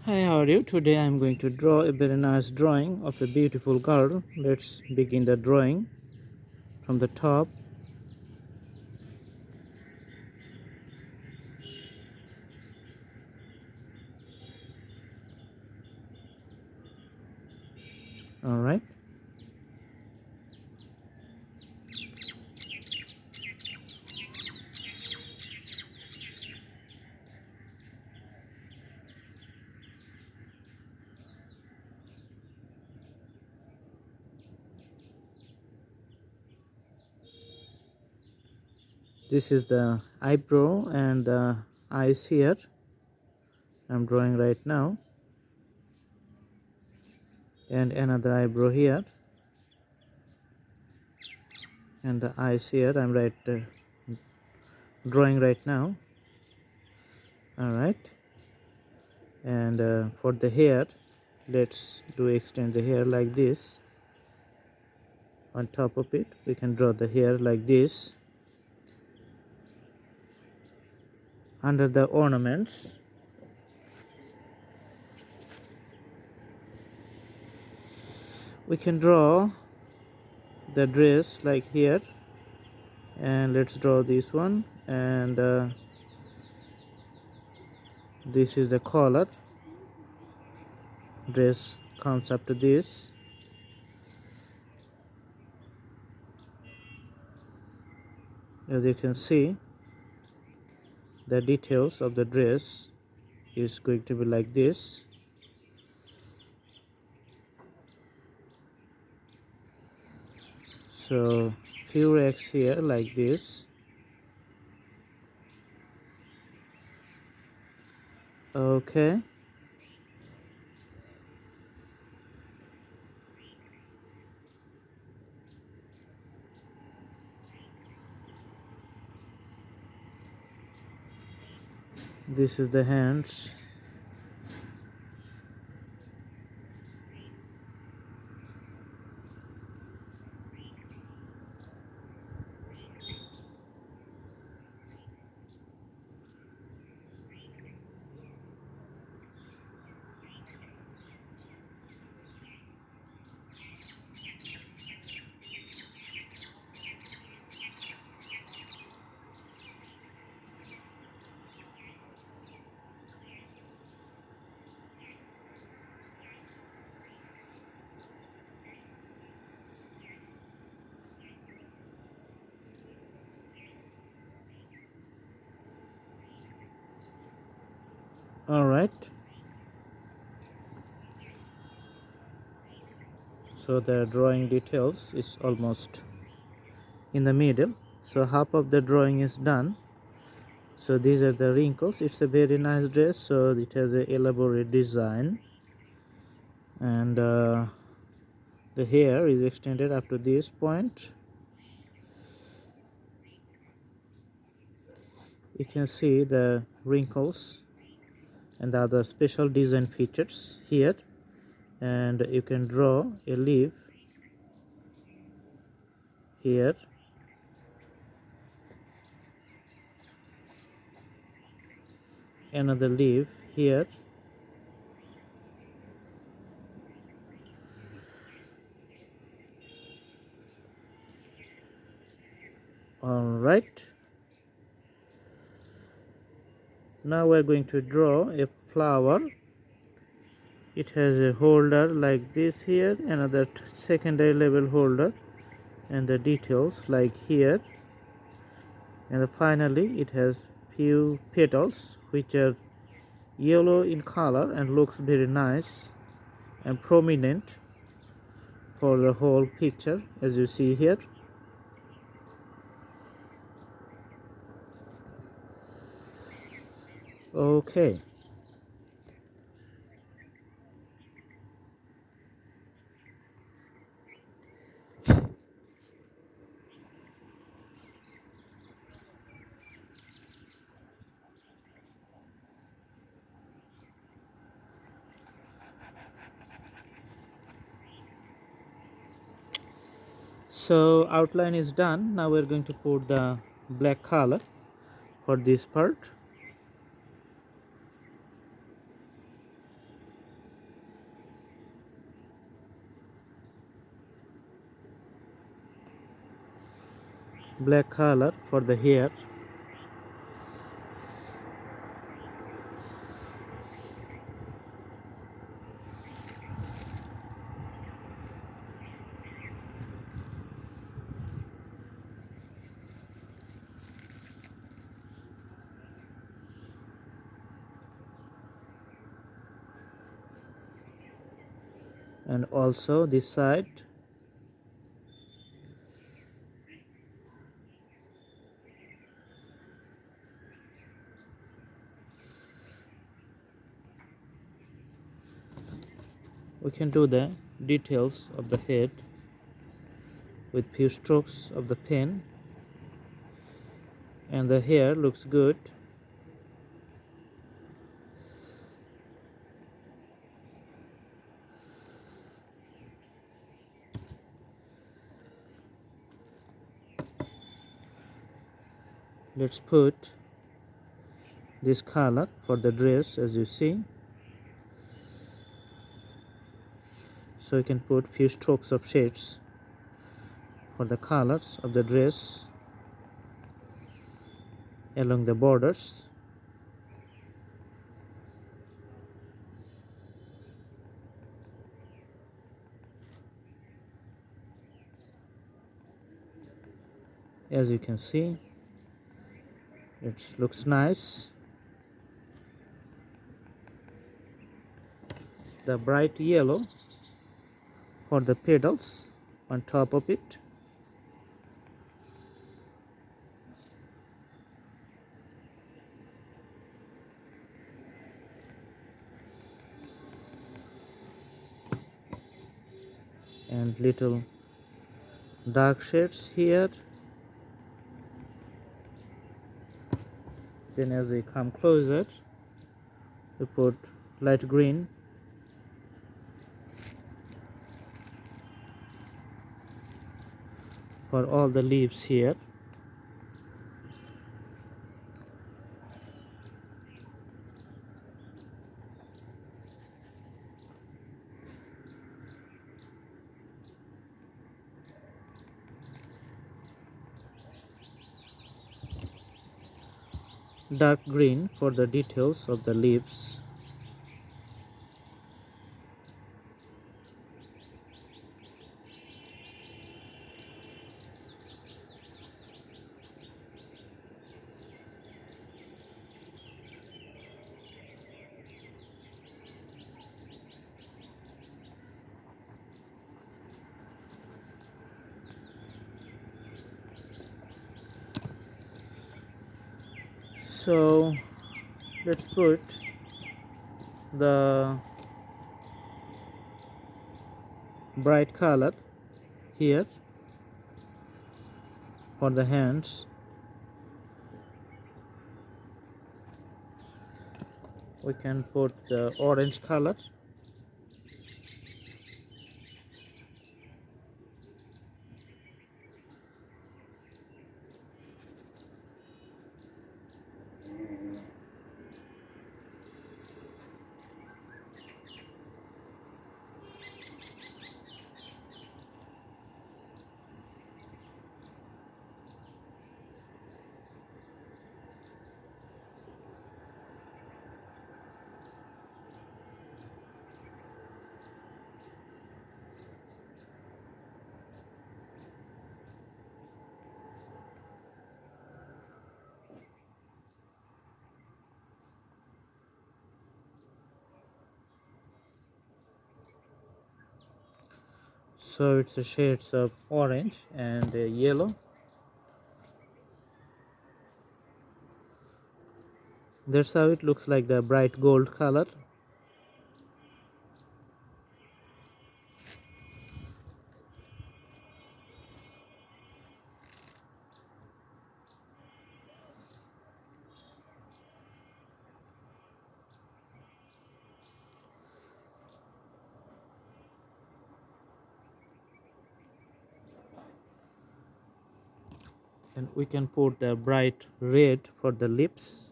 Hi, how are you? Today I'm going to draw a very nice drawing of a beautiful girl. Let's begin the drawing from the top. Alright. This is the eyebrow and the eyes here. I'm drawing right now. And another eyebrow here. And the eyes here. I'm drawing right now. Alright. And for the hair, let's extend the hair like this. On top of it, we can draw the hair like this. Under the ornaments, we can draw the dress like here, and let's draw this one, and this is the collar. Dress comes up to this. As you can see, the details of the dress is going to be like this. So few racks here like this. Okay. This is the hands. All right. So the drawing details is almost in the middle. So half of the drawing is done. So these are the wrinkles. It's a very nice dress. So it has a elaborate design, and the hair is extended up to this point. You can see the wrinkles and the other special design features here, and you can draw a leaf here, another leaf here, all right. Now we're going to draw a flower. It has a holder like this here, another secondary level holder, and the details like here, and finally it has few petals which are yellow in color and looks very nice and prominent for the whole picture, as you see here. Okay. So outline is done. Now we're going to put the black color for this part. black color for the hair. And also this side. We can do the details of the head with few strokes of the pen, and the hair looks good. Let's put this color for the dress, as you see. So you can put few strokes of shades for the colors of the dress along the borders. As you can see, it looks nice. The bright yellow for the pedals on top of it. And little dark shades here. Then as we come closer, we put light green. For all the leaves here. Dark green for the details of the leaves. So let's put the bright color here for the hands. We can put the orange color. So it's the shades of orange and yellow. That's how it looks like, the bright gold color. And we can put the bright red for the lips.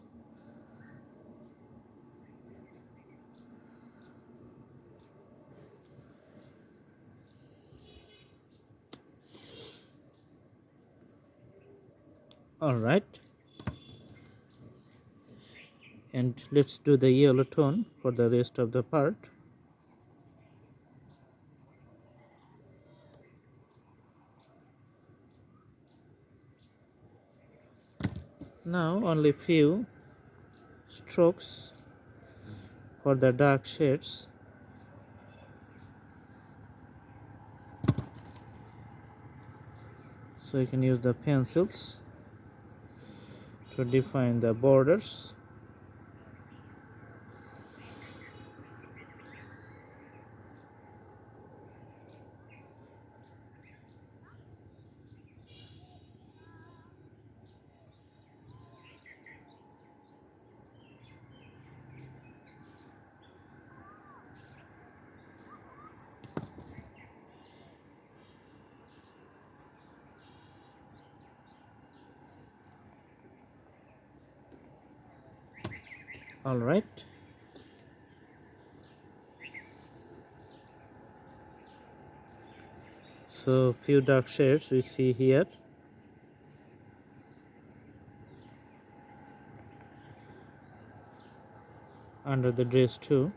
All right, and let's do the yellow tone for the rest of the part. Now only few strokes for the dark shades. So you can use the pencils to define the borders. All right, so few dark shades we see here. Under the dress too.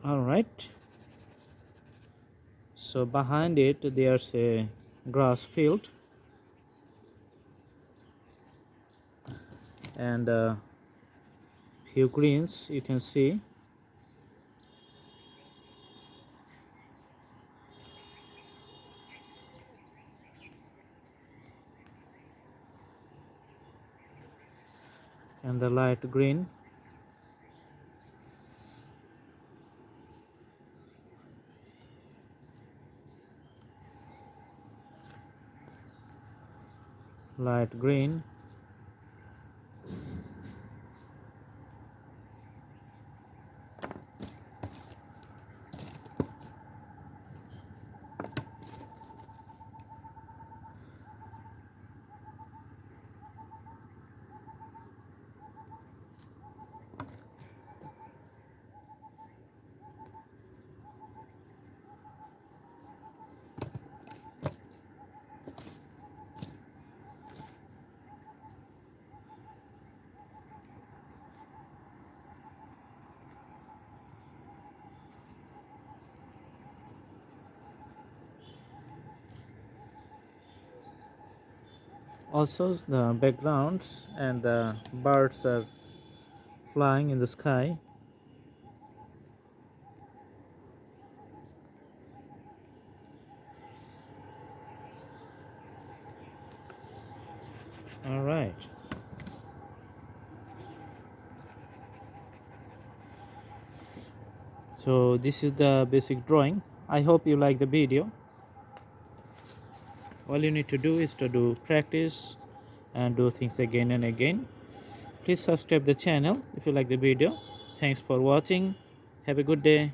All right, so behind it there's a grass field and few greens you can see. And the light green. Light green. Also the backgrounds and the birds are flying in the sky. All right, so this is the basic drawing. I hope you like the video. All you need to do is to do practice and do things again and again. Please subscribe the channel if you like the video. Thanks for watching. Have a good day.